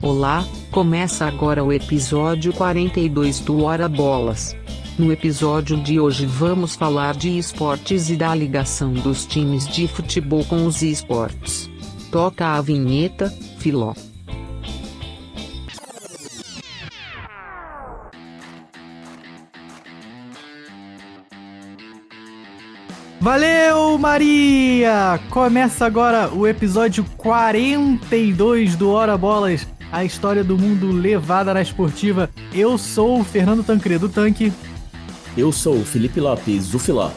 Olá, começa agora o episódio 42 do Ora Bolas. No episódio de hoje vamos falar de esportes e da ligação dos times de futebol com os esportes. Toca a vinheta, Filó. Valeu, Maria! Começa agora o episódio 42 do Ora Bolas, a história do mundo levada na esportiva. Eu sou o Fernando Tancredo Tanque. Eu sou o Felipe Lopes, o Filó.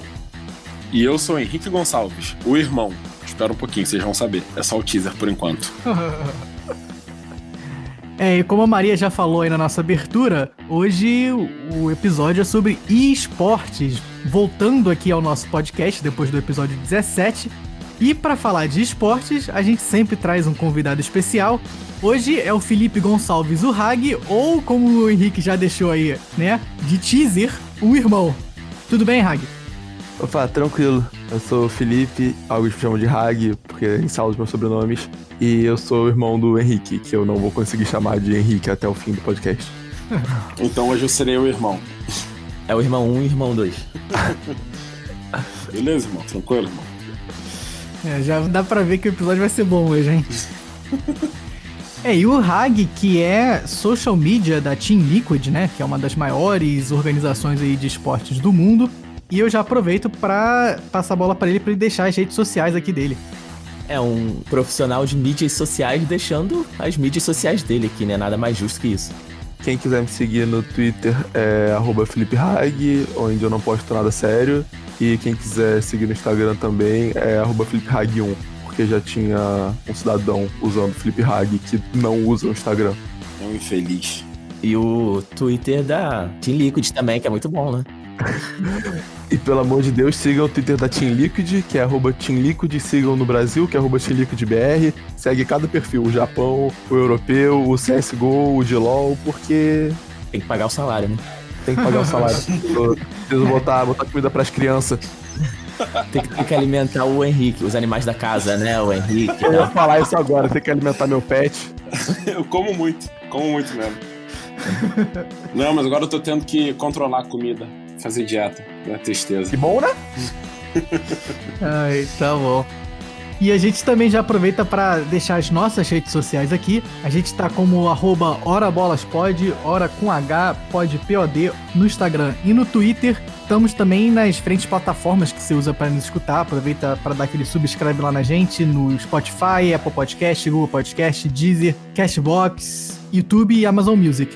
E eu sou o Henrique Gonçalves, o irmão. Espera um pouquinho, vocês vão saber. É só o teaser por enquanto. E como a Maria já falou aí na nossa abertura, hoje o episódio é sobre esportes. Voltando aqui ao nosso podcast, depois do episódio 17. E para falar de esportes, a gente sempre traz um convidado especial. Hoje é o Felipe Gonçalves, o Hag, ou como o Henrique já deixou aí, né, de teaser, o irmão. Tudo bem, Hag? Opa, tranquilo. Eu sou o Felipe, alguns me chamam de Hag, porque em sala os meus sobrenomes. E eu sou o irmão do Henrique, que eu não vou conseguir chamar de Henrique até o fim do podcast. Então hoje eu serei o irmão. É o irmão 1 e o irmão 2. Beleza, irmão? Tranquilo, irmão? Já dá pra ver que o episódio vai ser bom hoje, hein? E o Hag, que é social media da Team Liquid, né? Que é uma das maiores organizações aí de esportes do mundo. E eu já aproveito pra passar a bola pra ele deixar as redes sociais aqui dele. É um profissional de mídias sociais deixando as mídias sociais dele aqui, né? Nada mais justo que isso. Quem quiser me seguir no Twitter é @FelipeHag, onde eu não posto nada sério. E quem quiser seguir no Instagram também é @FelipeHag1, porque já tinha um cidadão usando Felipe Hag que não usa o Instagram. É um infeliz. E o Twitter da Team Liquid também, que é muito bom, né? E pelo amor de Deus, sigam o Twitter da Team Liquid, que é @Team Liquid, sigam no Brasil, que é Team Liquid BR. Segue cada perfil, o Japão, o europeu, o CSGO, o de LoL, porque Tem que pagar o salário, né? tem que pagar o salário. Preciso botar comida pras crianças. Tem que alimentar o Henrique, os animais da casa, né? O Henrique. Eu ia falar isso agora, tem que alimentar meu pet. Eu como muito mesmo. Não, mas agora eu tô tendo que controlar a comida, fazer dieta, é tristeza. Que bom, né? Ai, tá bom. E a gente também já aproveita para deixar as nossas redes sociais aqui. A gente tá como @orabolaspod, ora com H, pod, POD, no Instagram e no Twitter. Estamos também nas diferentes plataformas que você usa para nos escutar. Aproveita para dar aquele subscribe lá na gente, no Spotify, Apple Podcast, Google Podcast, Deezer, Cashbox, YouTube e Amazon Music.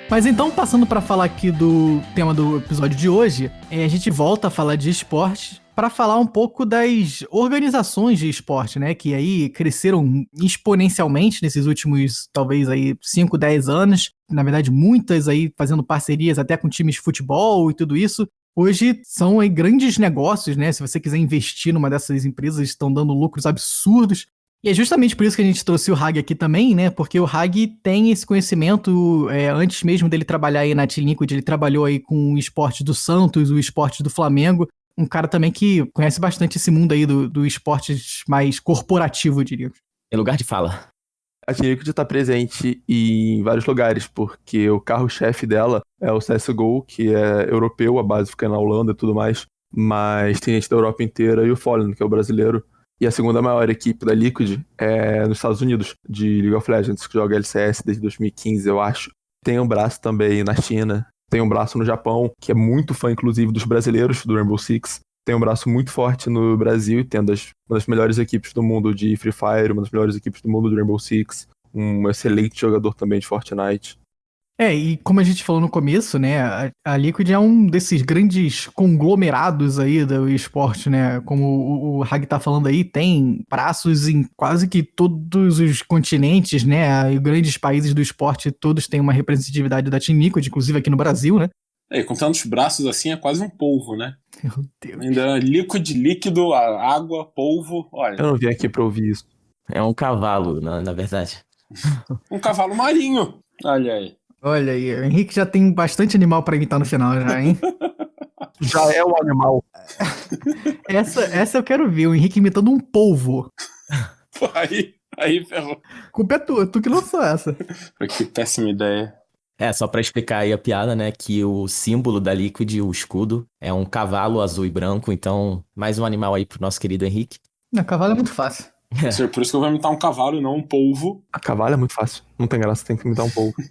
Mas então, passando para falar aqui do tema do episódio de hoje, a gente volta a falar de esporte para falar um pouco das organizações de esporte, né, que aí cresceram exponencialmente nesses últimos, talvez aí 5, 10 anos, na verdade muitas aí fazendo parcerias até com times de futebol e tudo isso. Hoje são aí grandes negócios, né, se você quiser investir numa dessas empresas, estão dando lucros absurdos. E é justamente por isso que a gente trouxe o Hag aqui também, né? Porque o Hag tem esse conhecimento, antes mesmo dele trabalhar aí na Team Liquid, ele trabalhou aí com o esporte do Santos, o esporte do Flamengo. Um cara também que conhece bastante esse mundo aí do esporte mais corporativo, eu diria. Em lugar de fala. A Team Liquid está presente em vários lugares, porque o carro-chefe dela é o CSGO, que é europeu, a base fica na Holanda e tudo mais, mas tem gente da Europa inteira, e o Fallen, que é o brasileiro. E a segunda maior equipe da Liquid é nos Estados Unidos, de League of Legends, que joga LCS desde 2015, eu acho. Tem um braço também na China, tem um braço no Japão, que é muito fã, inclusive, dos brasileiros, do Rainbow Six. Tem um braço muito forte no Brasil, tendo uma das melhores equipes do mundo de Free Fire, uma das melhores equipes do mundo do Rainbow Six, um excelente jogador também de Fortnite. E como a gente falou no começo, né, a Liquid é um desses grandes conglomerados aí do esporte, né, como o Hag tá falando aí, tem braços em quase que todos os continentes, né, e grandes países do esporte, todos têm uma representatividade da Team Liquid, inclusive aqui no Brasil, né. Com tantos braços assim é quase um polvo, né? Meu Deus. Ainda líquido, água, polvo, olha. Eu não vim aqui pra ouvir isso. É um cavalo, na verdade. Um cavalo marinho, olha aí. Olha aí, o Henrique já tem bastante animal pra imitar no final já, hein? Já é um animal. Essa eu quero ver, o Henrique imitando um polvo. Aí Aí ferrou. Culpa é tua, tu que lançou essa. Que péssima ideia. Só pra explicar aí a piada, né, que o símbolo da Liquid, o escudo, é um cavalo azul e branco, então mais um animal aí pro nosso querido Henrique. Não, cavalo é muito fácil. Por isso que eu vou imitar um cavalo e não um polvo. A cavalo é muito fácil. Não tem graça, tem que me dar um pouco.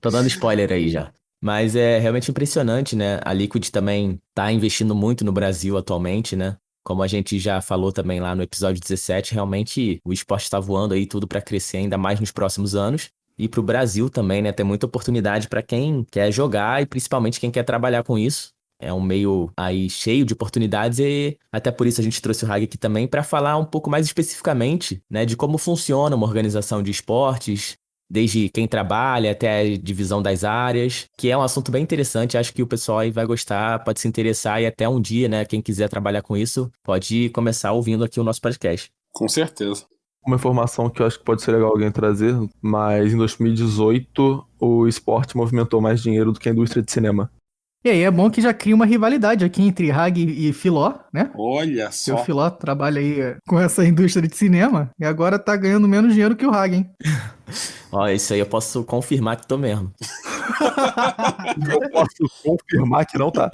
Tô dando spoiler aí já. Mas é realmente impressionante, né? A Liquid também tá investindo muito no Brasil atualmente, né? Como a gente já falou também lá no episódio 17, realmente o esporte tá voando aí tudo pra crescer ainda mais nos próximos anos. E pro Brasil também, né? Tem muita oportunidade pra quem quer jogar e principalmente quem quer trabalhar com isso. É um meio aí cheio de oportunidades e até por isso a gente trouxe o Hag aqui também para falar um pouco mais especificamente, né, de como funciona uma organização de esportes, desde quem trabalha até a divisão das áreas, que é um assunto bem interessante, acho que o pessoal aí vai gostar, pode se interessar e até um dia, né, quem quiser trabalhar com isso, pode começar ouvindo aqui o nosso podcast. Com certeza. Uma informação que eu acho que pode ser legal alguém trazer, mas em 2018 o esporte movimentou mais dinheiro do que a indústria de cinema. E aí é bom que já cria uma rivalidade aqui entre Hag e Filó, né? Olha Porque só. o Filó trabalha aí com essa indústria de cinema e agora tá ganhando menos dinheiro que o Hag, hein? Ó, isso aí eu posso confirmar que tô mesmo. Eu posso confirmar que não tá.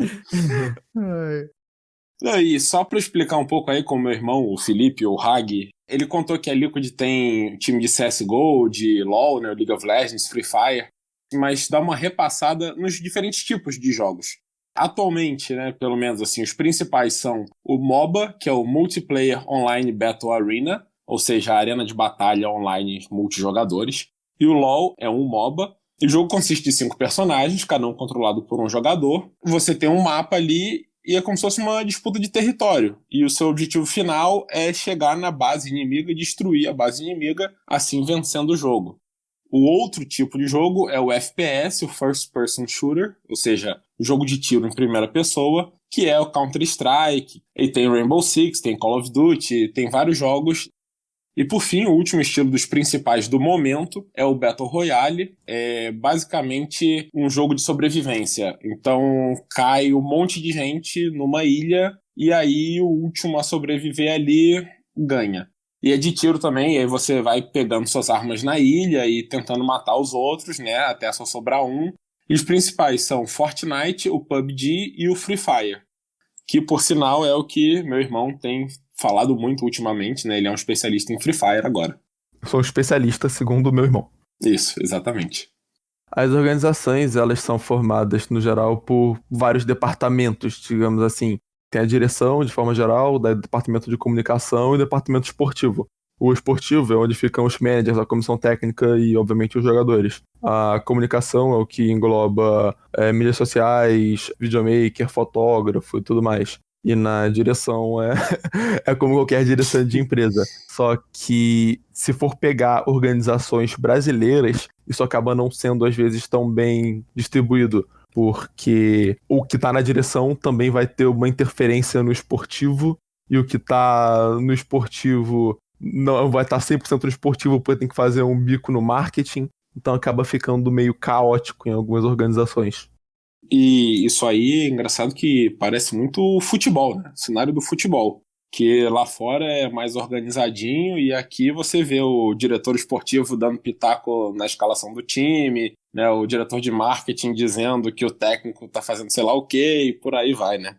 E só para explicar um pouco aí com o meu irmão, o Felipe, o Hag, ele contou que a Liquid tem time de CSGO, de LoL, né, League of Legends, Free Fire, mas dá uma repassada nos diferentes tipos de jogos. Atualmente, né, pelo menos assim, os principais são o MOBA, que é o Multiplayer Online Battle Arena, ou seja, a arena de batalha online multijogadores, e o LoL é um MOBA. E o jogo consiste de 5 personagens, cada um controlado por um jogador. Você tem um mapa ali e é como se fosse uma disputa de território. E o seu objetivo final é chegar na base inimiga e destruir a base inimiga, assim vencendo o jogo. O outro tipo de jogo é o FPS, o First Person Shooter, ou seja, o jogo de tiro em primeira pessoa, que é o Counter-Strike, e tem Rainbow Six, tem Call of Duty, tem vários jogos. E por fim, o último estilo dos principais do momento é o Battle Royale, é basicamente um jogo de sobrevivência. Então cai um monte de gente numa ilha e aí o último a sobreviver ali ganha. E é de tiro também, e aí você vai pegando suas armas na ilha e tentando matar os outros, né, até só sobrar um. E os principais são Fortnite, o PUBG e o Free Fire, que por sinal é o que meu irmão tem falado muito ultimamente, né, ele é um especialista em Free Fire agora. Eu sou um especialista, segundo o meu irmão. Isso, exatamente. As organizações, elas são formadas, no geral, por vários departamentos, digamos assim. Tem a direção, de forma geral, o departamento de comunicação e o departamento esportivo. O esportivo é onde ficam os managers, a comissão técnica e, obviamente, os jogadores. A comunicação é o que engloba mídias sociais, videomaker, fotógrafo e tudo mais. E na direção é como qualquer direção de empresa. Só que, se for pegar organizações brasileiras, isso acaba não sendo, às vezes, tão bem distribuído. Porque o que tá na direção também vai ter uma interferência no esportivo, e o que tá no esportivo não vai estar 100% no esportivo porque tem que fazer um bico no marketing. Então acaba ficando meio caótico em algumas organizações. E isso aí é engraçado que parece muito futebol, né? O cenário do futebol. Que lá fora é mais organizadinho e aqui você vê o diretor esportivo dando pitaco na escalação do time, né? O diretor de marketing dizendo que o técnico tá fazendo sei lá o quê e por aí vai, né?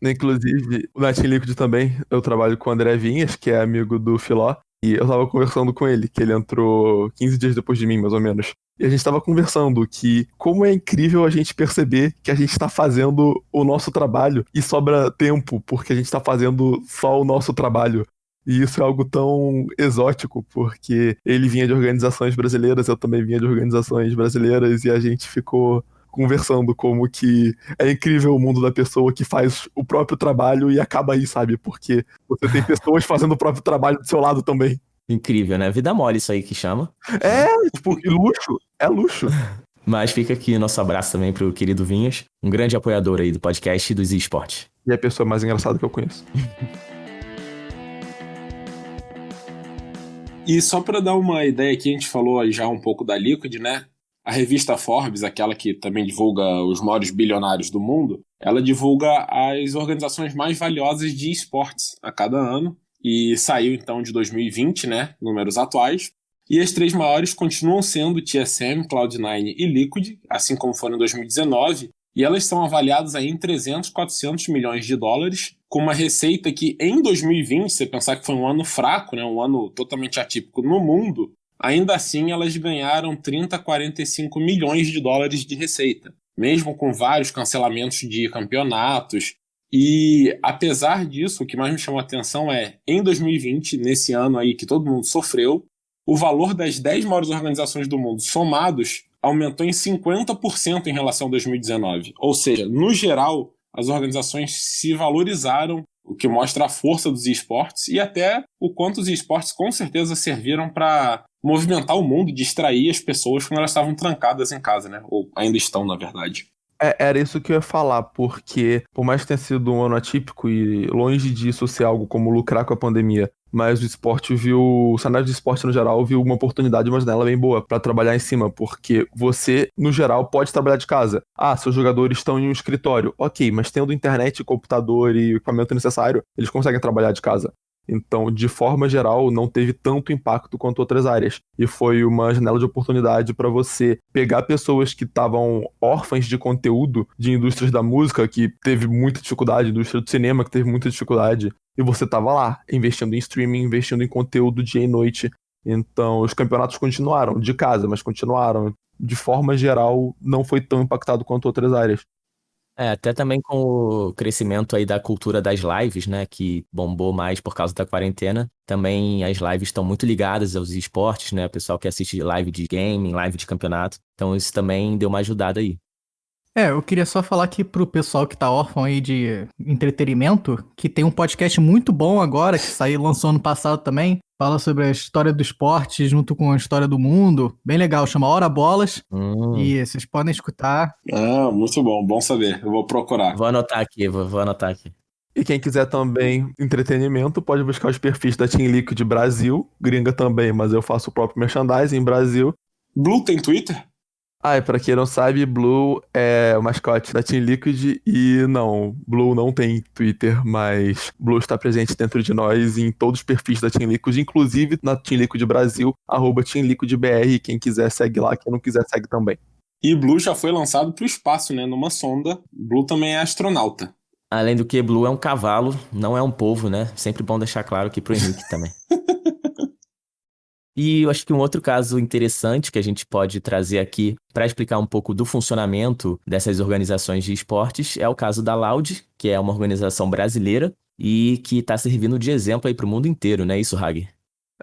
Inclusive, na Team Liquid também, eu trabalho com o André Vinhas, que é amigo do Filó, e eu tava conversando com ele, que ele entrou 15 dias depois de mim, mais ou menos. E a gente tava conversando que como é incrível a gente perceber que a gente tá fazendo o nosso trabalho e sobra tempo, porque a gente tá fazendo só o nosso trabalho. E isso é algo tão exótico, porque ele vinha de organizações brasileiras, eu também vinha de organizações brasileiras, e a gente ficou conversando como que é incrível o mundo da pessoa que faz o próprio trabalho e acaba aí, sabe? Porque você tem pessoas fazendo o próprio trabalho do seu lado também. Incrível, né? Vida mole isso aí que chama. Tipo, luxo. É luxo. Mas fica aqui nosso abraço também pro querido Vinhas, um grande apoiador aí do podcast e dos esportes. E é a pessoa mais engraçada que eu conheço. E só para dar uma ideia aqui, a gente falou aí já um pouco da Liquid, né? A revista Forbes, aquela que também divulga os maiores bilionários do mundo, ela divulga as organizações mais valiosas de esportes a cada ano. e saiu então de 2020, né, números atuais. E as três maiores continuam sendo TSM, Cloud9 e Liquid, assim como foram em 2019, e elas são avaliadas aí em 300, 400 milhões de dólares, com uma receita que em 2020, se você pensar que foi um ano fraco, né, um ano totalmente atípico no mundo, ainda assim elas ganharam 30, 45 milhões de dólares de receita, mesmo com vários cancelamentos de campeonatos. E apesar disso, o que mais me chamou a atenção é, em 2020, nesse ano aí que todo mundo sofreu, o valor das 10 maiores organizações do mundo somados aumentou em 50% em relação a 2019. Ou seja, no geral, as organizações se valorizaram, o que mostra a força dos esportes e até o quanto os esportes com certeza serviram para movimentar o mundo e distrair as pessoas quando elas estavam trancadas em casa, né? Ou ainda estão, na verdade. Era isso que eu ia falar, porque por mais que tenha sido um ano atípico e longe disso ser algo como lucrar com a pandemia, mas o cenário de esporte no geral viu uma oportunidade, uma janela bem boa pra trabalhar em cima, porque você, no geral, pode trabalhar de casa. Ah, seus jogadores estão em um escritório. Ok, mas tendo internet, computador e o equipamento necessário, eles conseguem trabalhar de casa. Então, de forma geral, não teve tanto impacto quanto outras áreas. E foi uma janela de oportunidade para você pegar pessoas que estavam órfãs de conteúdo de indústrias da música, que teve muita dificuldade, indústria do cinema, que teve muita dificuldade, e você estava lá, investindo em streaming, investindo em conteúdo dia e noite. Então, os campeonatos continuaram, de casa, mas continuaram. De forma geral, não foi tão impactado quanto outras áreas. Até também com o crescimento aí da cultura das lives, né, que bombou mais por causa da quarentena. Também as lives estão muito ligadas aos esportes, né, o pessoal que assiste live de gaming, live de campeonato. Então isso também deu uma ajudada aí. Eu queria só falar aqui pro pessoal que tá órfão aí de entretenimento, que tem um podcast muito bom agora, que lançou ano passado também, fala sobre a história do esporte junto com a história do mundo, bem legal, chama Hora Bolas, e vocês podem escutar. Ah, muito bom, bom saber, eu vou procurar. Vou anotar aqui, vou anotar aqui. E quem quiser também entretenimento, pode buscar os perfis da Team Liquid Brasil, gringa também, mas eu faço o próprio merchandising Brasil. Blue tem Twitter? E pra quem não sabe, Blue é o mascote da Team Liquid e não, Blue não tem Twitter, mas Blue está presente dentro de nós em todos os perfis da Team Liquid, inclusive na Team Liquid Brasil, @TeamLiquidBR, quem quiser segue lá, quem não quiser segue também. E Blue já foi lançado pro espaço, né, numa sonda. Blue também é astronauta. Além do que, Blue é um cavalo, não é um polvo, né? Sempre bom deixar claro aqui pro Henrique também. E eu acho que um outro caso interessante que a gente pode trazer aqui para explicar um pouco do funcionamento dessas organizações de esportes é o caso da Loud, que é uma organização brasileira e que está servindo de exemplo aí para o mundo inteiro, não é isso, Hag?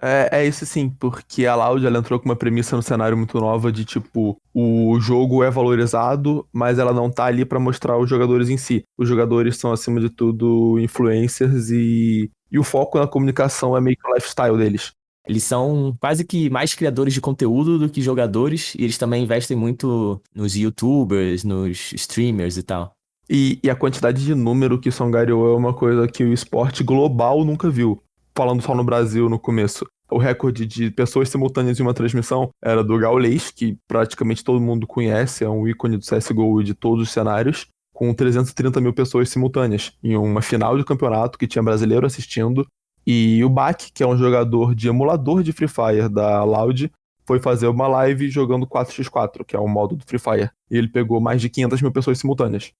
É isso sim, porque a Loud ela entrou com uma premissa no cenário muito nova de tipo, o jogo é valorizado, mas ela não tá ali para mostrar os jogadores em si. Os jogadores são, acima de tudo, influencers e o foco na comunicação é meio que o lifestyle deles. Eles são quase que mais criadores de conteúdo do que jogadores, e eles também investem muito nos YouTubers, nos streamers e tal. E a quantidade de número que isso angariou é uma coisa que o esporte global nunca viu. Falando só no Brasil no começo. O recorde de pessoas simultâneas em uma transmissão era do Gaules, que praticamente todo mundo conhece, é um ícone do CSGO e de todos os cenários, com 330 mil pessoas simultâneas, em uma final de campeonato que tinha brasileiro assistindo. E o Bak, que é um jogador de emulador de Free Fire da Loud, foi fazer uma live jogando 4x4, que é o modo do Free Fire. E ele pegou mais de 500 mil pessoas simultâneas.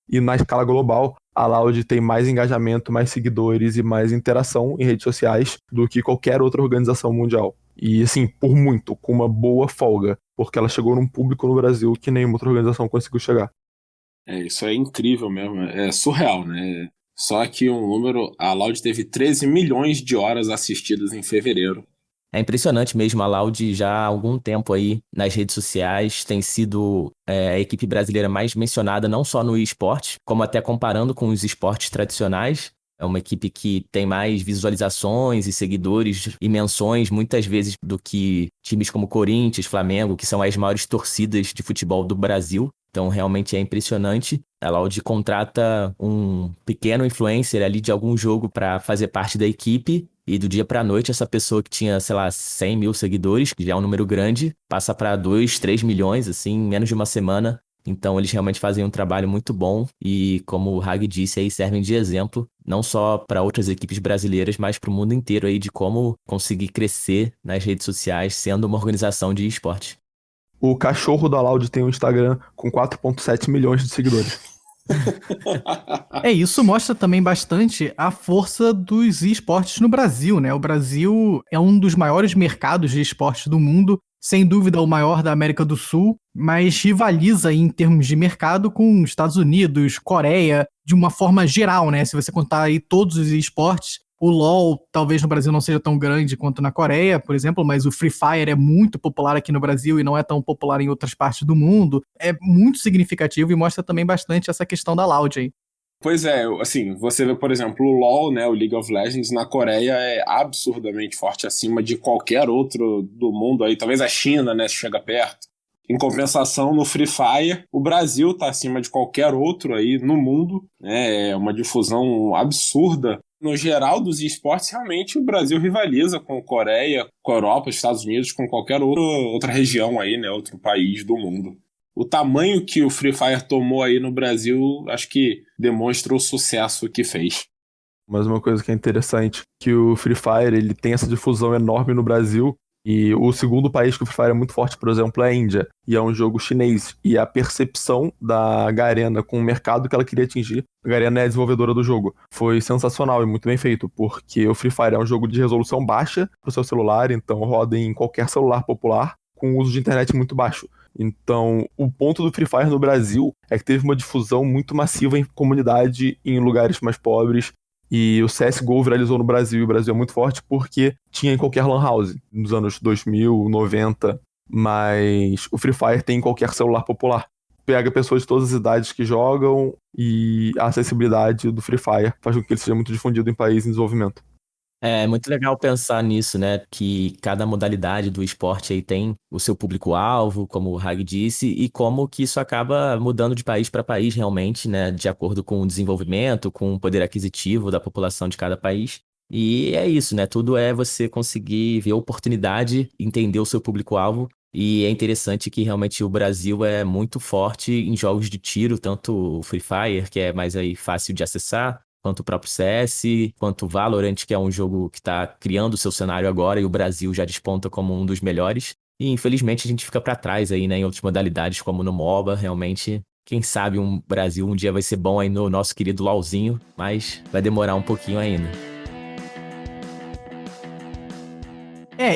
E na escala global, a Loud tem mais engajamento, mais seguidores e mais interação em redes sociais do que qualquer outra organização mundial. E assim, por muito, com uma boa folga, porque ela chegou num público no Brasil que nenhuma outra organização conseguiu chegar. Isso é incrível mesmo, é surreal, né? Só que a Loud teve 13 milhões de horas assistidas em fevereiro. É impressionante mesmo, a Loud já há algum tempo aí nas redes sociais tem sido a equipe brasileira mais mencionada não só no esporte, como até comparando com os esportes tradicionais. É uma equipe que tem mais visualizações e seguidores e menções muitas vezes do que times como Corinthians, Flamengo, que são as maiores torcidas de futebol do Brasil. Então realmente é impressionante. A Loud contrata um pequeno influencer ali de algum jogo para fazer parte da equipe e do dia pra noite essa pessoa que tinha, 100 mil seguidores, que já é um número grande, passa para 2, 3 milhões, assim, em menos de uma semana. Então eles realmente fazem um trabalho muito bom e, como o Hag disse, aí servem de exemplo, não só para outras equipes brasileiras, mas para o mundo inteiro aí de como conseguir crescer nas redes sociais sendo uma organização de esporte. O cachorro da Loud tem um Instagram com 4,7 milhões de seguidores. Isso mostra também bastante a força dos esportes no Brasil, né? O Brasil é um dos maiores mercados de esportes do mundo, sem dúvida o maior da América do Sul, mas rivaliza aí em termos de mercado com Estados Unidos, Coreia, de uma forma geral, né? Se você contar aí todos os esportes, o LoL talvez no Brasil não seja tão grande quanto na Coreia, por exemplo, mas o Free Fire é muito popular aqui no Brasil e não é tão popular em outras partes do mundo. É muito significativo e mostra também bastante essa questão da Loud aí. Pois é, assim, você vê, por exemplo, o LoL, né, o League of Legends, na Coreia é absurdamente forte, acima de qualquer outro do mundo aí, talvez a China, né, chega perto. Em compensação, no Free Fire, o Brasil tá acima de qualquer outro aí no mundo, né, é uma difusão absurda. No geral dos esportes, realmente o Brasil rivaliza com a Coreia, com a Europa, Estados Unidos, com qualquer outra região aí, né, outro país do mundo. O tamanho que o Free Fire tomou aí no Brasil, acho que demonstra o sucesso que fez. Mas uma coisa que é interessante, que o Free Fire ele tem essa difusão enorme no Brasil, e o segundo país que o Free Fire é muito forte, por exemplo, é a Índia, e é um jogo chinês, e a percepção da Garena com o mercado que ela queria atingir, a Garena é a desenvolvedora do jogo, foi sensacional e muito bem feito, porque o Free Fire é um jogo de resolução baixa pro seu celular, então roda em qualquer celular popular, com uso de internet muito baixo. Então, o ponto do Free Fire no Brasil é que teve uma difusão muito massiva em comunidade, em lugares mais pobres, e o CSGO viralizou no Brasil, e o Brasil é muito forte porque tinha em qualquer lan house, nos anos 2000, 90, mas o Free Fire tem em qualquer celular popular. Pega pessoas de todas as idades que jogam, e a acessibilidade do Free Fire faz com que ele seja muito difundido em países em desenvolvimento. É muito legal pensar nisso, né? Que cada modalidade do esporte aí tem o seu público-alvo, como o Hag disse, e como que isso acaba mudando de país para país realmente, né? De acordo com o desenvolvimento, com o poder aquisitivo da população de cada país. E é isso, né? Tudo é você conseguir ver a oportunidade, entender o seu público-alvo. E é interessante que realmente o Brasil é muito forte em jogos de tiro, tanto o Free Fire, que é mais aí fácil de acessar, quanto o próprio CS, quanto o Valorant, que é um jogo que está criando o seu cenário agora e o Brasil já desponta como um dos melhores. E infelizmente a gente fica para trás aí, né, em outras modalidades como no MOBA, realmente. Quem sabe o Brasil um dia vai ser bom aí no nosso querido LoLzinho, mas vai demorar um pouquinho ainda.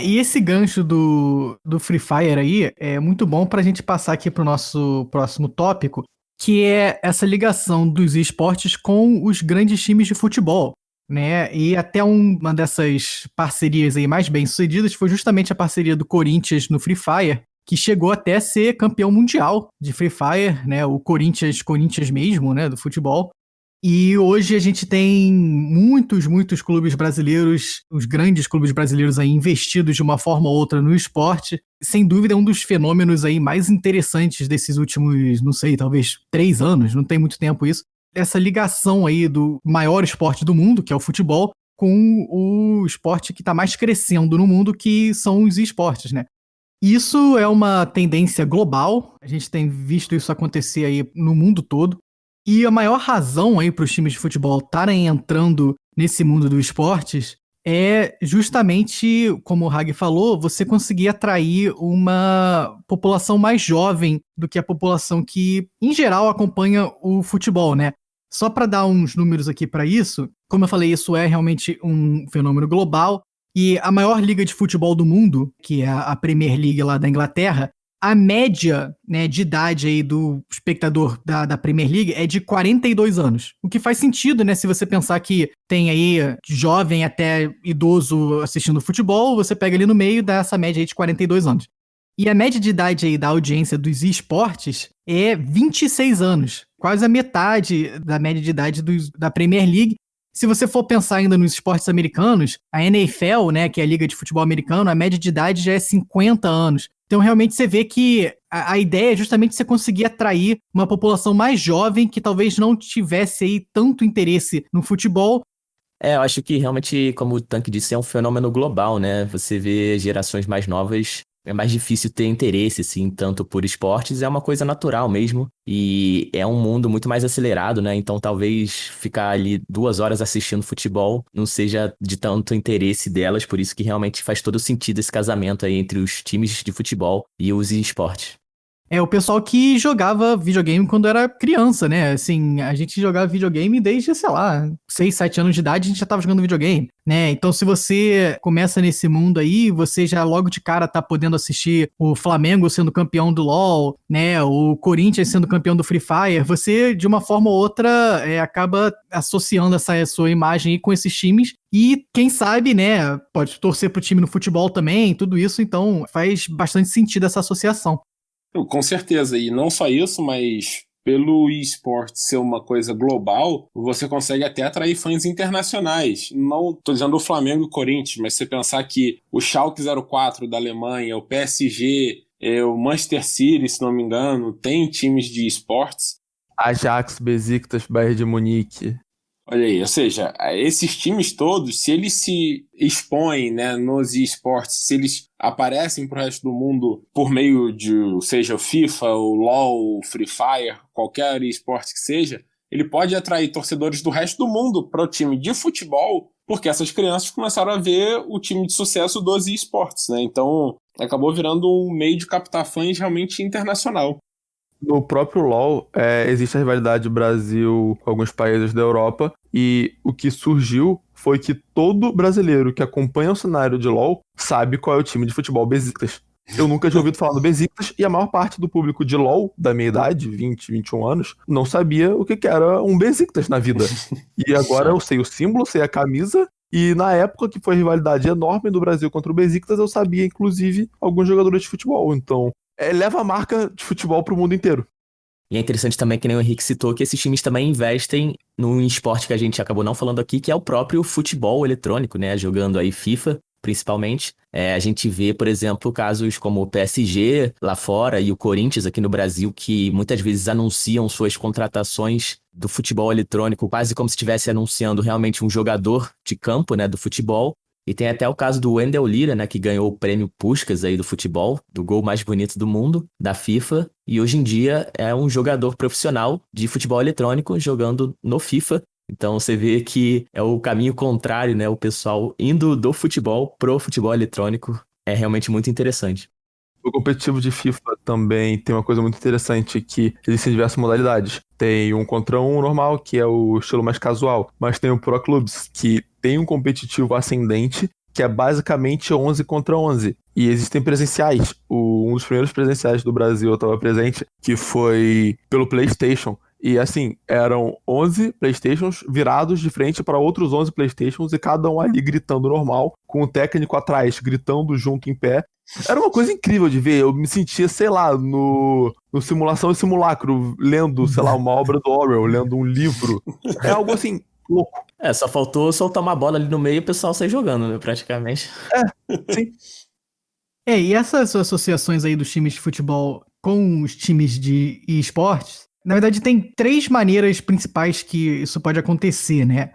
E esse gancho do Free Fire aí é muito bom pra gente passar aqui pro nosso próximo tópico, que é essa ligação dos esportes com os grandes times de futebol, né? E até uma dessas parcerias aí mais bem-sucedidas foi justamente a parceria do Corinthians no Free Fire, que chegou até a ser campeão mundial de Free Fire, né? O Corinthians mesmo, né, do futebol. E hoje a gente tem muitos clubes brasileiros, os grandes clubes brasileiros aí investidos de uma forma ou outra no esporte. Sem dúvida é um dos fenômenos aí mais interessantes desses últimos, não sei, talvez 3 anos, não tem muito tempo isso. Essa ligação aí do maior esporte do mundo, que é o futebol, com o esporte que está mais crescendo no mundo, que são os esportes, né? Isso é uma tendência global, a gente tem visto isso acontecer aí no mundo todo. E a maior razão aí para os times de futebol estarem entrando nesse mundo dos esportes é justamente, como o Hag falou, você conseguir atrair uma população mais jovem do que a população que, em geral, acompanha o futebol, né? Só para dar uns números aqui para isso, como eu falei, isso é realmente um fenômeno global. E a maior liga de futebol do mundo, que é a Premier League lá da Inglaterra, a média, né, de idade aí do espectador da Premier League é de 42 anos. O que faz sentido, né, se você pensar que tem aí jovem até idoso assistindo futebol, você pega ali no meio dessa média aí de 42 anos. E a média de idade aí da audiência dos esportes é 26 anos. Quase a metade da média de idade da Premier League. Se você for pensar ainda nos esportes americanos, a NFL, né, que é a Liga de Futebol Americano, a média de idade já é 50 anos. Então, realmente, você vê que a ideia é justamente você conseguir atrair uma população mais jovem que talvez não tivesse aí tanto interesse no futebol. Eu acho que realmente, como o Tanque disse, é um fenômeno global, né? Você vê gerações mais novas é mais difícil ter interesse, assim, tanto por esportes, é uma coisa natural mesmo, e é um mundo muito mais acelerado, né? Então talvez ficar ali 2 horas assistindo futebol não seja de tanto interesse delas, por isso que realmente faz todo sentido esse casamento aí entre os times de futebol e os esportes. É o pessoal que jogava videogame quando era criança, né? Assim, a gente jogava videogame desde, sei lá, 6, 7 anos de idade, a gente já tava jogando videogame, né? Então, se você começa nesse mundo aí, você já logo de cara tá podendo assistir o Flamengo sendo campeão do LoL, né? O Corinthians sendo campeão do Free Fire. Você, de uma forma ou outra, acaba associando essa sua imagem aí com esses times. E quem sabe, né? Pode torcer pro time no futebol também, tudo isso. Então, faz bastante sentido essa associação. Com certeza, e não só isso, mas pelo eSport ser uma coisa global, você consegue até atrair fãs internacionais. Não estou dizendo o Flamengo e o Corinthians, mas você pensar que o Schalke 04 da Alemanha, o PSG, o Manchester City, se não me engano, tem times de esportes. Ajax, Besiktas, Bayern de Munique. Olha aí, ou seja, esses times todos, se eles se expõem, né, nos esportes, se eles aparecem para o resto do mundo por meio de, seja o FIFA, o LoL, o Free Fire, qualquer esporte que seja, ele pode atrair torcedores do resto do mundo para o time de futebol, porque essas crianças começaram a ver o time de sucesso dos esportes, né? Então, acabou virando um meio de captar fãs realmente internacional. No próprio LoL, existe a rivalidade Brasil com alguns países da Europa, e o que surgiu foi que todo brasileiro que acompanha o cenário de LoL sabe qual é o time de futebol Besiktas. Eu nunca tinha ouvido falar do Besiktas, e a maior parte do público de LoL, da minha idade, 20, 21 anos, não sabia o que era um Besiktas na vida. E agora eu sei o símbolo, sei a camisa, e na época que foi a rivalidade enorme do Brasil contra o Besiktas, eu sabia, inclusive, alguns jogadores de futebol. Então, leva a marca de futebol pro mundo inteiro. E é interessante também, que nem o Henrique citou, que esses times também investem num esporte que a gente acabou não falando aqui, que é o próprio futebol eletrônico, né? Jogando aí FIFA, principalmente. A gente vê, por exemplo, casos como o PSG lá fora e o Corinthians aqui no Brasil, que muitas vezes anunciam suas contratações do futebol eletrônico, quase como se estivesse anunciando realmente um jogador de campo, né, do futebol. E tem até o caso do Wendel Lira, né, que ganhou o prêmio Puskás aí do futebol, do gol mais bonito do mundo, da FIFA. E hoje em dia é um jogador profissional de futebol eletrônico jogando no FIFA. Então você vê que é o caminho contrário, né, o pessoal indo do futebol pro futebol eletrônico. É realmente muito interessante. O competitivo de FIFA também tem uma coisa muito interessante, que existem diversas modalidades. Tem 1 contra 1 normal, que é o estilo mais casual, mas tem o Pro Clubs, que tem um competitivo ascendente, que é basicamente 11 contra 11. E existem presenciais. Um dos primeiros presenciais do Brasil eu estava presente, que foi pelo PlayStation. E assim, eram 11 Playstations virados de frente para outros 11 Playstations, e cada um ali gritando normal, com o técnico atrás gritando junto em pé. Era uma coisa incrível de ver. Eu me sentia, sei lá, no Simulação e Simulacro, lendo, sei lá, uma obra do Orwell, lendo um livro. É algo assim, louco. Só faltou soltar uma bola ali no meio e o pessoal sair jogando, né, praticamente. Sim. E essas associações aí dos times de futebol com os times de esportes, na verdade tem 3 maneiras principais que isso pode acontecer, né?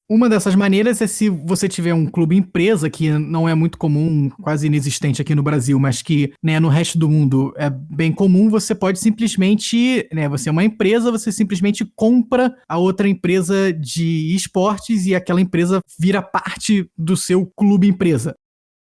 Uma dessas maneiras é se você tiver um clube empresa, que não é muito comum, quase inexistente aqui no Brasil, mas que, né, no resto do mundo é bem comum. Você pode simplesmente, né, você é uma empresa, você simplesmente compra a outra empresa de esportes e aquela empresa vira parte do seu clube empresa.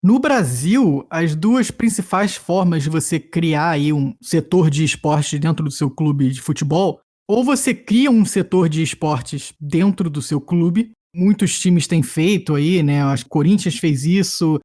No Brasil, as 2 principais formas de você criar aí um setor de esportes dentro do seu clube de futebol, ou você cria um setor de esportes dentro do seu clube. Muitos times têm feito aí, né? Acho que o Corinthians fez isso.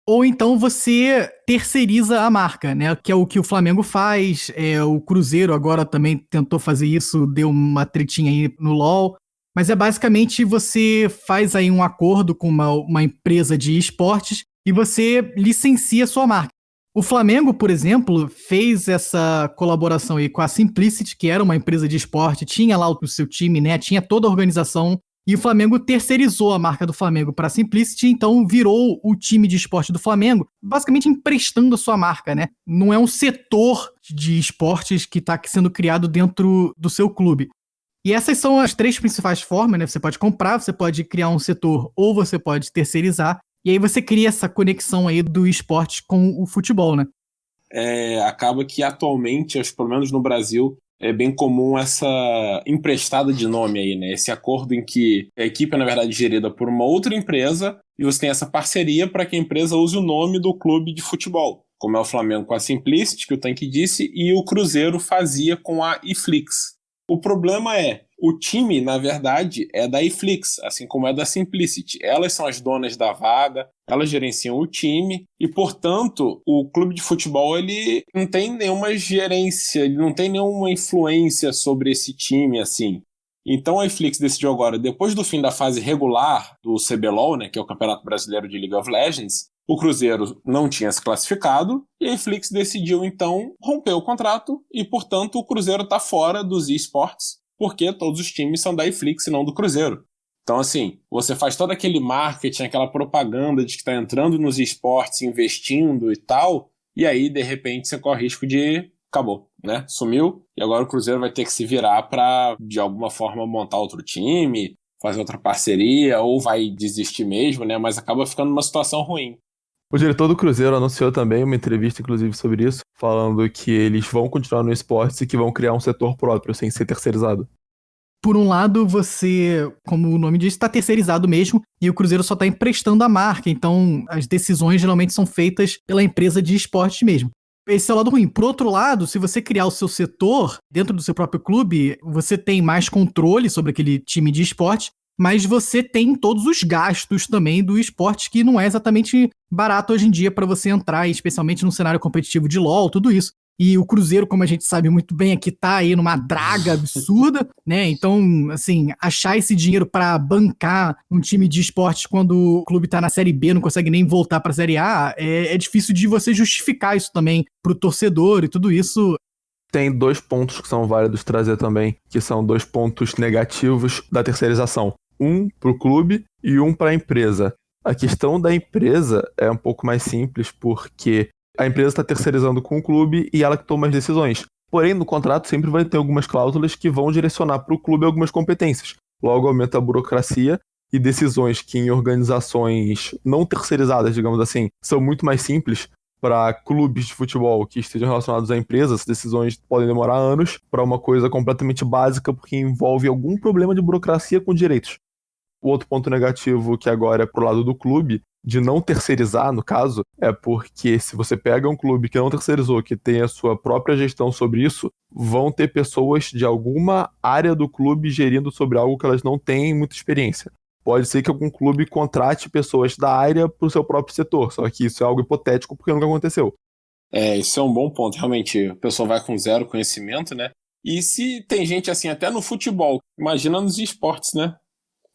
Ou então você terceiriza a marca, né? Que é o que o Flamengo faz. O Cruzeiro agora também tentou fazer isso, deu uma tretinha aí no LoL. Mas é basicamente você faz aí um acordo com uma empresa de esportes e você licencia a sua marca. O Flamengo, por exemplo, fez essa colaboração aí com a Simplicity, que era uma empresa de esporte, tinha lá o seu time, né? Tinha toda a organização. E o Flamengo terceirizou a marca do Flamengo para a Simplicity, então virou o time de esporte do Flamengo, basicamente emprestando a sua marca, né? Não é um setor de esportes que está sendo criado dentro do seu clube. E essas são as 3 principais formas, né? Você pode comprar, você pode criar um setor ou você pode terceirizar. E aí você cria essa conexão aí do esporte com o futebol, né? Acaba que atualmente, pelo menos no Brasil, é bem comum essa emprestada de nome aí, né? Esse acordo em que a equipe é, na verdade, gerida por uma outra empresa e você tem essa parceria para que a empresa use o nome do clube de futebol, como é o Flamengo com a Simplicity, que o Tanque disse, e o Cruzeiro fazia com a iFlix. O problema é, o time, na verdade, é da iFlix, assim como é da Simplicity. Elas são as donas da vaga, elas gerenciam o time e, portanto, o clube de futebol ele não tem nenhuma gerência, ele não tem nenhuma influência sobre esse time, assim. Então a iFlix decidiu agora, depois do fim da fase regular do CBLOL, né, que é o Campeonato Brasileiro de League of Legends, o Cruzeiro não tinha se classificado e a iFlix decidiu, então, romper o contrato e, portanto, o Cruzeiro está fora dos esportes, porque todos os times são da iFlix e não do Cruzeiro. Então, assim, você faz todo aquele marketing, aquela propaganda de que está entrando nos esportes, investindo e tal, e aí, de repente, você corre risco de... acabou, né? Sumiu, e agora o Cruzeiro vai ter que se virar para, de alguma forma, montar outro time, fazer outra parceria, ou vai desistir mesmo, né? Mas acaba ficando numa situação ruim. O diretor do Cruzeiro anunciou também uma entrevista, inclusive, sobre isso, falando que eles vão continuar no esporte e que vão criar um setor próprio, sem ser terceirizado. Por um lado, você, como o nome diz, está terceirizado mesmo, e o Cruzeiro só está emprestando a marca, então as decisões geralmente são feitas pela empresa de esporte mesmo. Esse é o lado ruim. Por outro lado, se você criar o seu setor dentro do seu próprio clube, você tem mais controle sobre aquele time de esporte, mas você tem todos os gastos também do esporte, que não é exatamente barato hoje em dia para você entrar, especialmente no cenário competitivo de LoL, tudo isso. E o Cruzeiro, como a gente sabe muito bem, aqui tá aí numa draga absurda, né? Então, assim, achar esse dinheiro para bancar um time de esportes quando o clube tá na Série B, não consegue nem voltar pra Série A, é difícil de você justificar isso também pro torcedor e tudo isso. Tem 2 pontos que são válidos trazer também, que são 2 pontos negativos da terceirização. Um pro clube e um pra empresa. A questão da empresa é um pouco mais simples, porque a empresa está terceirizando com o clube e ela que toma as decisões. Porém, no contrato sempre vai ter algumas cláusulas que vão direcionar para o clube algumas competências. Logo, aumenta a burocracia e decisões que em organizações não terceirizadas, digamos assim, são muito mais simples. Para clubes de futebol que estejam relacionados à empresa, as decisões podem demorar anos para uma coisa completamente básica porque envolve algum problema de burocracia com direitos. O outro ponto negativo, que agora é pro lado do clube, de não terceirizar, no caso, é porque se você pega um clube que não terceirizou, que tem a sua própria gestão sobre isso, vão ter pessoas de alguma área do clube gerindo sobre algo que elas não têm muita experiência. Pode ser que algum clube contrate pessoas da área pro seu próprio setor, só que isso é algo hipotético porque nunca aconteceu. Isso é um bom ponto. Realmente, a pessoa vai com zero conhecimento, né? E se tem gente assim, até no futebol, imagina nos esportes, né?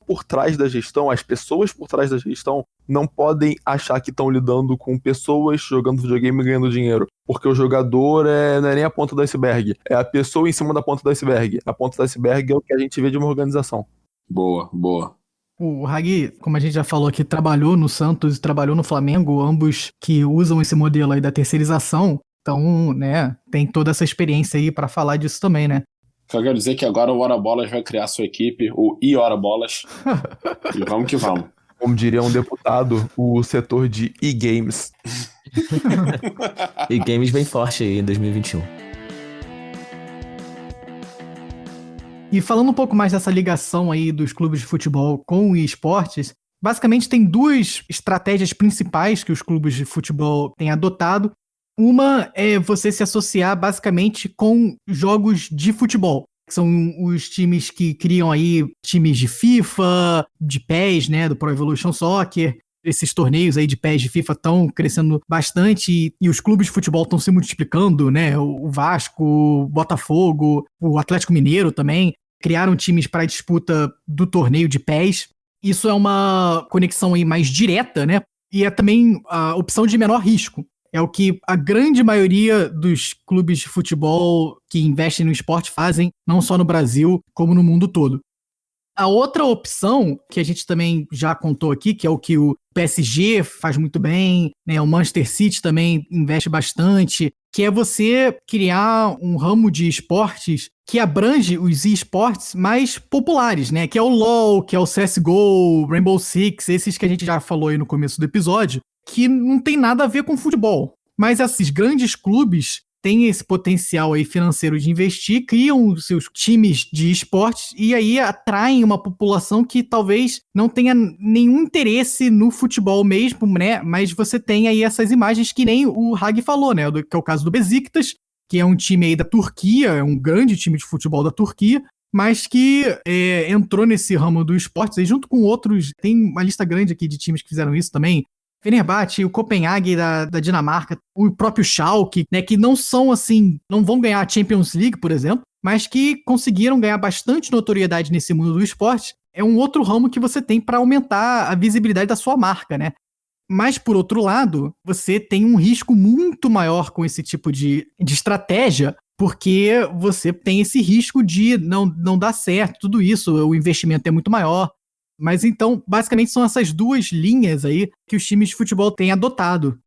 Por trás da gestão, as pessoas por trás da gestão não podem achar que estão lidando com pessoas jogando videogame e ganhando dinheiro. Porque o jogador não é nem a ponta do iceberg, é a pessoa em cima da ponta do iceberg. A ponta do iceberg é o que a gente vê de uma organização. Boa, boa. O Hagi, como a gente já falou aqui, trabalhou no Santos e trabalhou no Flamengo, ambos que usam esse modelo aí da terceirização. Então, né, tem toda essa experiência aí pra falar disso também, né? Só quero dizer que agora o Hora Bolas vai criar sua equipe, o Hora Bolas. E vamos que vamos. Como diria um deputado, o setor de e-games. E-games bem forte aí em 2021. E falando um pouco mais dessa ligação aí dos clubes de futebol com o esportes, basicamente tem 2 estratégias principais que os clubes de futebol têm adotado. Uma é você se associar basicamente com jogos de futebol. São os times que criam aí times de FIFA, de PES, né, do Pro Evolution Soccer. Esses torneios aí de PES de FIFA estão crescendo bastante e os clubes de futebol estão se multiplicando, né? O Vasco, o Botafogo, o Atlético Mineiro também criaram times para a disputa do torneio de PES. Isso é uma conexão aí mais direta, né? E é também a opção de menor risco. É o que a grande maioria dos clubes de futebol que investem no esporte fazem, não só no Brasil, como no mundo todo. A outra opção, que a gente também já contou aqui, que é o que o PSG faz muito bem, né? O Manchester City também investe bastante, que é você criar um ramo de esportes que abrange os esportes mais populares, né? Que é o LoL, que é o CSGO, Rainbow Six, esses que a gente já falou aí no começo do episódio, que não tem nada a ver com futebol. Mas esses grandes clubes têm esse potencial aí financeiro de investir, criam seus times de esportes e aí atraem uma população que talvez não tenha nenhum interesse no futebol mesmo, né? Mas você tem aí essas imagens que nem o Hag falou, né? Que é o caso do Besiktas, que é um time aí da Turquia, é um grande time de futebol da Turquia, mas que entrou nesse ramo do esportes aí junto com outros, tem uma lista grande aqui de times que fizeram isso também, Fenerbahçe, o Copenhague da Dinamarca, o próprio Schalke, né, que não são assim, não vão ganhar a Champions League, por exemplo, mas que conseguiram ganhar bastante notoriedade nesse mundo do esporte. É um outro ramo que você tem para aumentar a visibilidade da sua marca, né? Mas, por outro lado, você tem um risco muito maior com esse tipo de estratégia, porque você tem esse risco de não dar certo, tudo isso, o investimento é muito maior. Mas então, basicamente, são essas duas linhas aí que os times de futebol têm adotado.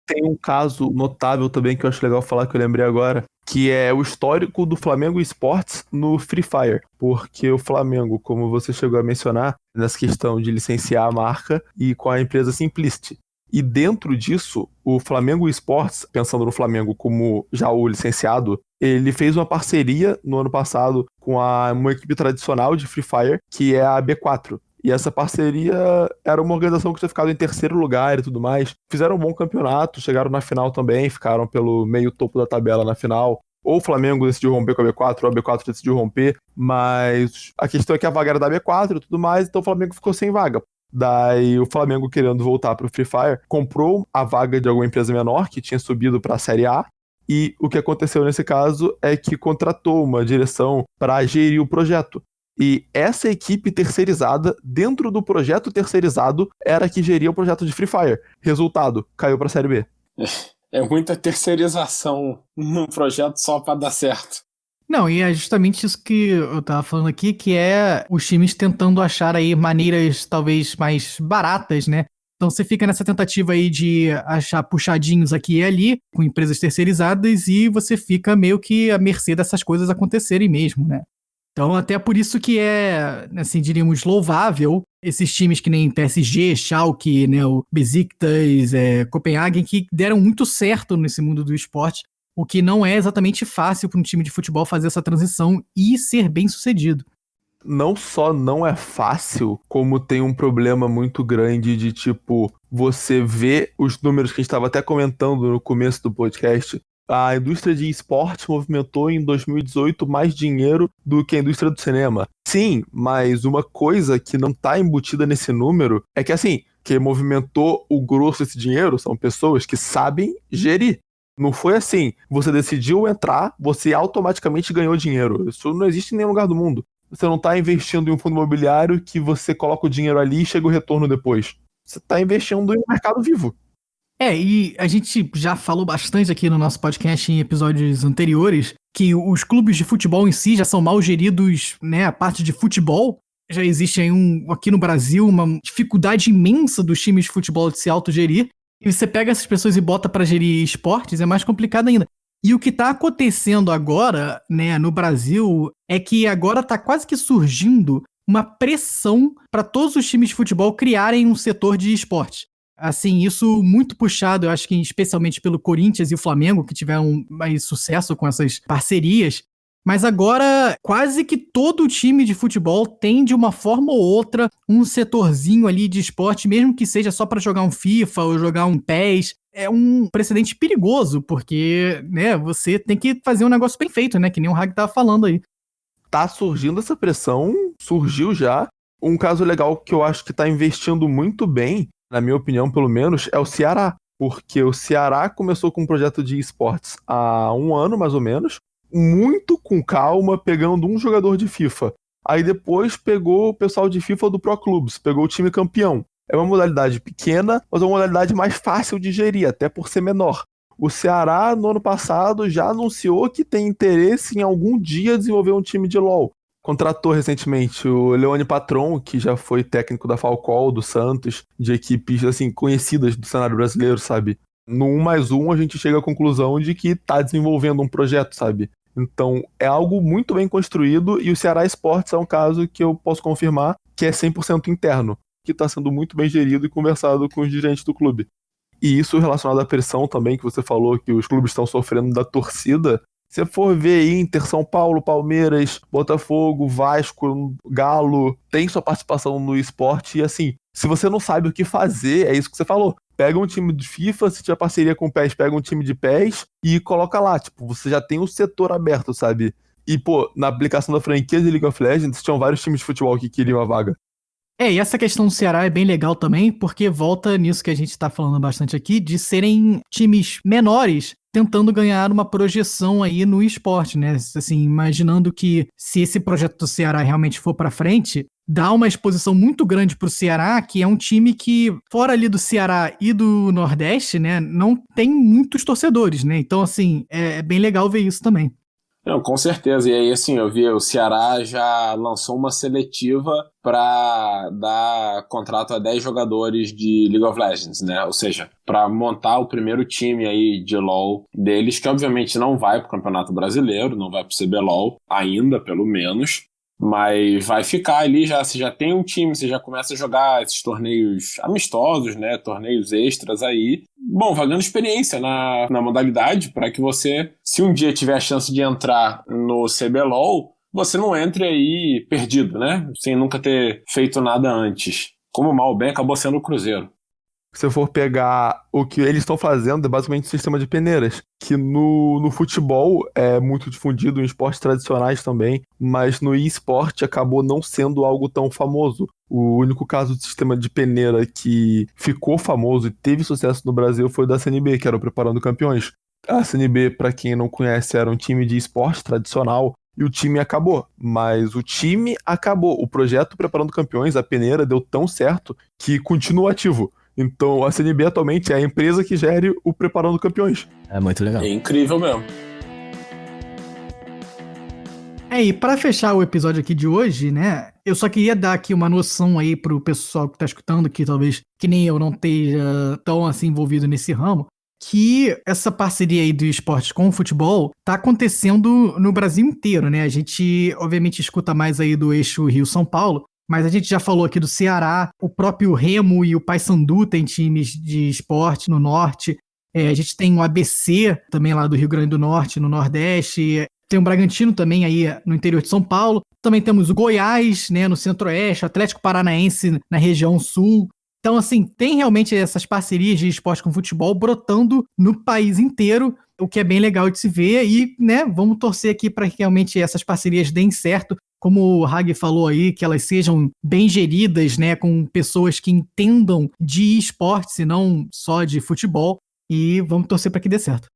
Tem um caso notável também que eu acho legal falar, que eu lembrei agora, que é o histórico do Flamengo Esportes no Free Fire. Porque o Flamengo, como você chegou a mencionar, nessa questão de licenciar a marca e com a empresa Simplicity. E dentro disso, o Flamengo Esportes, pensando no Flamengo como já o licenciado, ele fez uma parceria no ano passado com uma equipe tradicional de Free Fire, que é a B4. E essa parceria era uma organização que tinha ficado em terceiro lugar e tudo mais. Fizeram um bom campeonato, chegaram na final também, ficaram pelo meio topo da tabela na final. Ou o Flamengo decidiu romper com a B4, ou a B4 decidiu romper, mas a questão é que a vaga era da B4 e tudo mais, então o Flamengo ficou sem vaga. Daí o Flamengo, querendo voltar pro Free Fire, comprou a vaga de alguma empresa menor que tinha subido para a Série A. E o que aconteceu nesse caso é que contratou uma direção para gerir o projeto. E essa equipe terceirizada, dentro do projeto terceirizado, era que geria o projeto de Free Fire. Resultado, caiu para a Série B. É muita terceirização num projeto só para dar certo. Não, e é justamente isso que eu tava falando aqui, que é os times tentando achar aí maneiras talvez mais baratas, né? Então você fica nessa tentativa aí de achar puxadinhos aqui e ali, com empresas terceirizadas, e você fica meio que à mercê dessas coisas acontecerem mesmo, né? Então até por isso que é, assim, diríamos, louvável esses times que nem PSG, Schalke, né, o Besiktas, Copenhagen, que deram muito certo nesse mundo do esporte, o que não é exatamente fácil para um time de futebol fazer essa transição e ser bem sucedido. Não só não é fácil, como tem um problema muito grande de, tipo, você vê os números que a gente estava até comentando no começo do podcast. A indústria de esportes movimentou em 2018 mais dinheiro do que a indústria do cinema. Sim, mas uma coisa que não está embutida nesse número é que, assim, quem movimentou o grosso desse dinheiro são pessoas que sabem gerir. Não foi assim, você decidiu entrar, você automaticamente ganhou dinheiro. Isso não existe em nenhum lugar do mundo. Você não está investindo em um fundo imobiliário que você coloca o dinheiro ali e chega o retorno depois. Você está investindo em um mercado vivo. E a gente já falou bastante aqui no nosso podcast em episódios anteriores que os clubes de futebol em si já são mal geridos, né? A parte de futebol. Já existe aí aqui no Brasil uma dificuldade imensa dos times de futebol de se autogerir. E você pega essas pessoas e bota pra gerir esportes, é mais complicado ainda. E o que tá acontecendo agora, né, no Brasil, é que agora tá quase que surgindo uma pressão para todos os times de futebol criarem um setor de esporte. Assim, isso muito puxado, eu acho que especialmente pelo Corinthians e o Flamengo, que tiveram mais sucesso com essas parcerias. Mas agora, quase que todo time de futebol tem, de uma forma ou outra, um setorzinho ali de esporte, mesmo que seja só para jogar um FIFA ou jogar um PES. É um precedente perigoso, porque, né, você tem que fazer um negócio bem feito, né, que nem o Hag tava falando aí. Tá surgindo essa pressão, surgiu já. Um caso legal que eu acho que tá investindo muito bem, na minha opinião pelo menos, é o Ceará. Porque o Ceará começou com um projeto de esportes há 1 ano, mais ou menos, muito com calma, pegando um jogador de FIFA. Aí depois pegou o pessoal de FIFA do Pro Clubs, pegou o time campeão. É uma modalidade pequena, mas é uma modalidade mais fácil de gerir, até por ser menor. O Ceará, no ano passado, já anunciou que tem interesse em algum dia desenvolver um time de LoL. contratou recentemente o Leone Patron, que já foi técnico da Falcão, do Santos, de equipes, assim, conhecidas do cenário brasileiro, sabe? No 1+1, a gente chega à conclusão de que tá desenvolvendo um projeto, sabe? Então, é algo muito bem construído e o Ceará Esportes é um caso que eu posso confirmar que é 100% interno, que tá sendo muito bem gerido e conversado com os dirigentes do clube. E isso relacionado à pressão também, que você falou que os clubes estão sofrendo da torcida. Se for ver Inter, São Paulo, Palmeiras, Botafogo, Vasco, Galo, tem sua participação no esporte e assim, se você não sabe o que fazer, é isso que você falou. Pega um time de FIFA, se tiver parceria com o PES, pega um time de PES e coloca lá, tipo, você já tem o setor aberto, sabe? E, pô, na aplicação da franquia de League of Legends, tinham vários times de futebol que queriam a vaga. E essa questão do Ceará é bem legal também, porque volta nisso que a gente tá falando bastante aqui, de serem times menores tentando ganhar uma projeção aí no esporte, né? Assim, imaginando que se esse projeto do Ceará realmente for pra frente, dá uma exposição muito grande pro Ceará, que é um time que, fora ali do Ceará e do Nordeste, né, não tem muitos torcedores, né? Então, assim, é bem legal ver isso também. Não, com certeza. E aí, assim, eu vi o Ceará já lançou uma seletiva para dar contrato a 10 jogadores de League of Legends, né? Ou seja, para montar o primeiro time aí de LoL deles, que obviamente não vai pro Campeonato Brasileiro, não vai pro CBLOL ainda, pelo menos. Mas vai ficar ali, você já tem um time, você já começa a jogar esses torneios amistosos, né, torneios extras aí. Bom, vai ganhando experiência na modalidade para que você, se um dia tiver a chance de entrar no CBLOL, você não entre aí perdido, né, sem nunca ter feito nada antes. Como mal ou bem acabou sendo o Cruzeiro. Se eu for pegar o que eles estão fazendo, é basicamente um sistema de peneiras, que no futebol é muito difundido, em esportes tradicionais também, mas no eSport acabou não sendo algo tão famoso. O único caso de sistema de peneira que ficou famoso e teve sucesso no Brasil foi o da CNB, que era o Preparando Campeões. A CNB, para quem não conhece, era um time de esporte tradicional, e o time acabou. Mas o time acabou. O projeto Preparando Campeões, a peneira, deu tão certo que continua ativo. Então, a CNB atualmente é a empresa que gere o Preparando Campeões. É muito legal. É incrível mesmo. E pra fechar o episódio aqui de hoje, né, eu só queria dar aqui uma noção aí pro pessoal que tá escutando, que talvez, que nem eu, não esteja tão assim envolvido nesse ramo, que essa parceria aí do esporte com o futebol tá acontecendo no Brasil inteiro, né? A gente, obviamente, escuta mais aí do eixo Rio-São Paulo, mas a gente já falou aqui do Ceará, o próprio Remo e o Paysandu tem times de esporte no norte. A gente tem o ABC também lá do Rio Grande do Norte, no Nordeste. Tem o Bragantino também aí no interior de São Paulo. Também temos o Goiás, né, no Centro-Oeste, o Atlético Paranaense na região sul. Então, assim, tem realmente essas parcerias de esporte com futebol brotando no país inteiro, o que é bem legal de se ver. E, né, vamos torcer aqui para que realmente essas parcerias deem certo. Como o Hag falou aí, que elas sejam bem geridas, né, com pessoas que entendam de esportes e não só de futebol. E vamos torcer para que dê certo.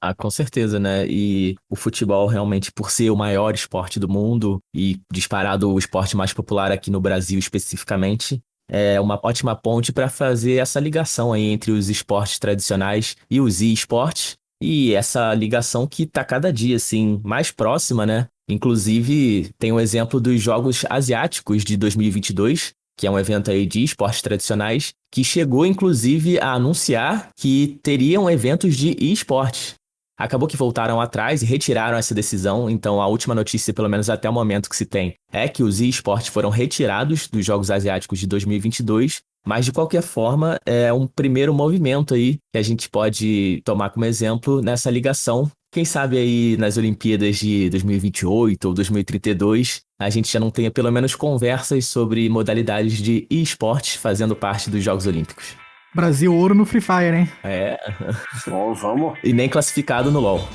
Ah, com certeza, né? E o futebol realmente, por ser o maior esporte do mundo e disparado o esporte mais popular aqui no Brasil especificamente, é uma ótima ponte para fazer essa ligação aí entre os esportes tradicionais e os e-esportes. E essa ligação que tá cada dia, assim, mais próxima, né? Inclusive, tem um exemplo dos Jogos Asiáticos de 2022, que é um evento aí de esportes tradicionais, que chegou, inclusive, a anunciar que teriam eventos de e-esportes. Acabou que voltaram atrás e retiraram essa decisão, então a última notícia, pelo menos até o momento que se tem, é que os e-esportes foram retirados dos Jogos Asiáticos de 2022, mas de qualquer forma é um primeiro movimento aí que a gente pode tomar como exemplo nessa ligação. Quem sabe aí nas Olimpíadas de 2028 ou 2032 a gente já não tenha pelo menos conversas sobre modalidades de e-esportes fazendo parte dos Jogos Olímpicos. Brasil ouro no Free Fire, hein? Bom, vamos. E nem classificado no LoL.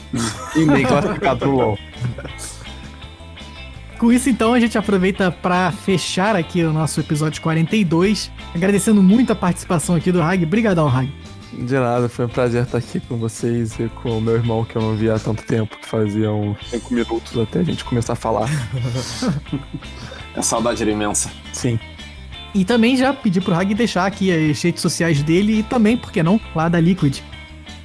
Com isso, então, a gente aproveita para fechar aqui o nosso episódio 42, agradecendo muito a participação aqui do Hag. Brigadão, Hag. De nada, foi um prazer estar aqui com vocês e com o meu irmão, que eu não via há tanto tempo, que fazia uns 5 minutos até a gente começar a falar. A saudade era imensa. Sim. E também já pedi pro Hag deixar aqui as redes sociais dele e também, por que não, lá da Liquid.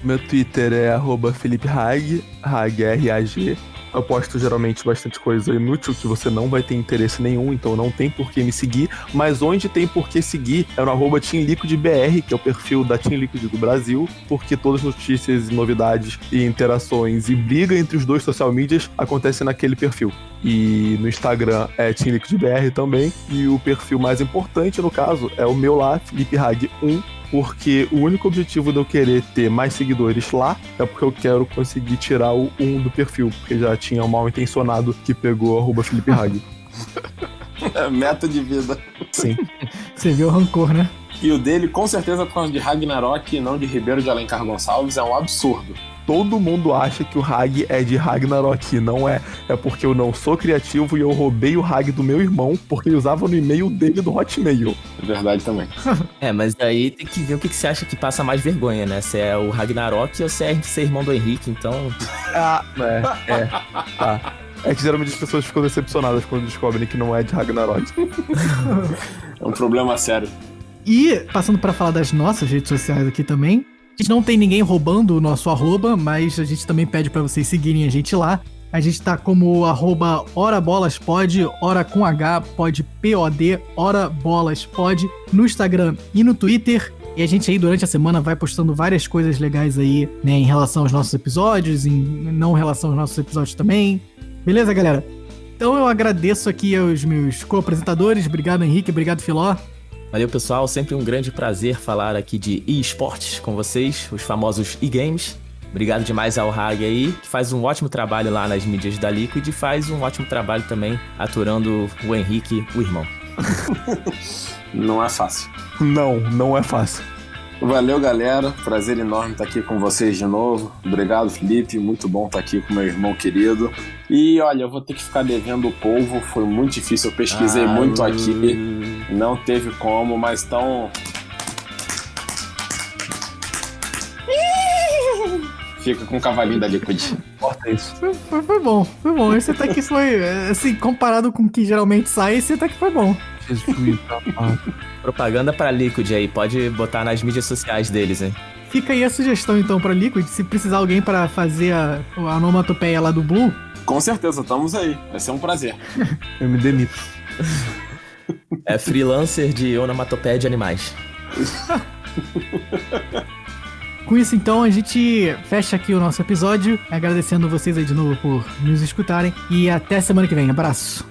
Meu Twitter é @FelipeHag, Hag, R-A-G. Eu posto geralmente bastante coisa inútil que você não vai ter interesse nenhum, então não tem por que me seguir. Mas onde tem por que seguir é no @TeamLiquidBR, que é o perfil da Team Liquid do Brasil, porque todas as notícias, novidades e interações e briga entre os dois social medias acontecem naquele perfil. E no Instagram é TeamLiquidBR também. E o perfil mais importante, no caso, é o meu lá, FelipeHag1, porque o único objetivo de eu querer ter mais seguidores lá é porque eu quero conseguir tirar o 1 do perfil, porque já tinha um mal intencionado que pegou @FelipeHag. É meta de vida. Sim. Você viu o rancor, né? E o dele, com certeza, por causa de Ragnarok e não de Ribeiro de Alencar Gonçalves, é um absurdo. Todo mundo acha que o Hag é de Ragnarok, e não é. É porque eu não sou criativo e eu roubei o Hag do meu irmão, porque ele usava no e-mail dele do Hotmail. É verdade também. Mas aí tem que ver o que você acha que passa mais vergonha, né? Se é o Ragnarok ou se é ser irmão do Henrique, então... Tá. É que geralmente as pessoas ficam decepcionadas quando descobrem que não é de Ragnarok. É um problema sério. E, passando pra falar das nossas redes sociais aqui também, a gente não tem ninguém roubando o nosso arroba, mas a gente também pede pra vocês seguirem a gente lá. A gente tá como @orabolaspod, ora com H, pode POD, orabolaspod, no Instagram e no Twitter. E a gente aí durante a semana vai postando várias coisas legais aí, né, em relação aos nossos episódios, em não relação aos nossos episódios também. Beleza, galera? Então eu agradeço aqui aos meus co-apresentadores. Obrigado, Henrique. Obrigado, Filó. Valeu, pessoal. Sempre um grande prazer falar aqui de eSports com vocês, os famosos e-games. Obrigado demais ao Hag aí, que faz um ótimo trabalho lá nas mídias da Liquid e faz um ótimo trabalho também aturando o Henrique, o irmão. Não é fácil. Não é fácil. Valeu, galera. Prazer enorme estar aqui com vocês de novo. Obrigado, Felipe. Muito bom estar aqui com meu irmão querido. E olha, eu vou ter que ficar devendo o polvo. Foi muito difícil. Eu pesquisei muito aqui. Não teve como, mas então... Fica com o cavalinho da Liquid. Corta isso. Foi bom. Esse até que foi, assim, comparado com o que geralmente sai, esse até que foi bom. Jesus, rapaz. Propaganda pra Liquid aí, pode botar nas mídias sociais deles, hein? Fica aí a sugestão, então, pra Liquid. Se precisar alguém pra fazer a onomatopeia lá do Blue, Com certeza, estamos aí. Vai ser um prazer. Eu me demito. É freelancer de onomatopeia de animais. com isso, então, a gente fecha aqui o nosso episódio. Agradecendo vocês aí de novo por nos escutarem. E até semana que vem. Abraço.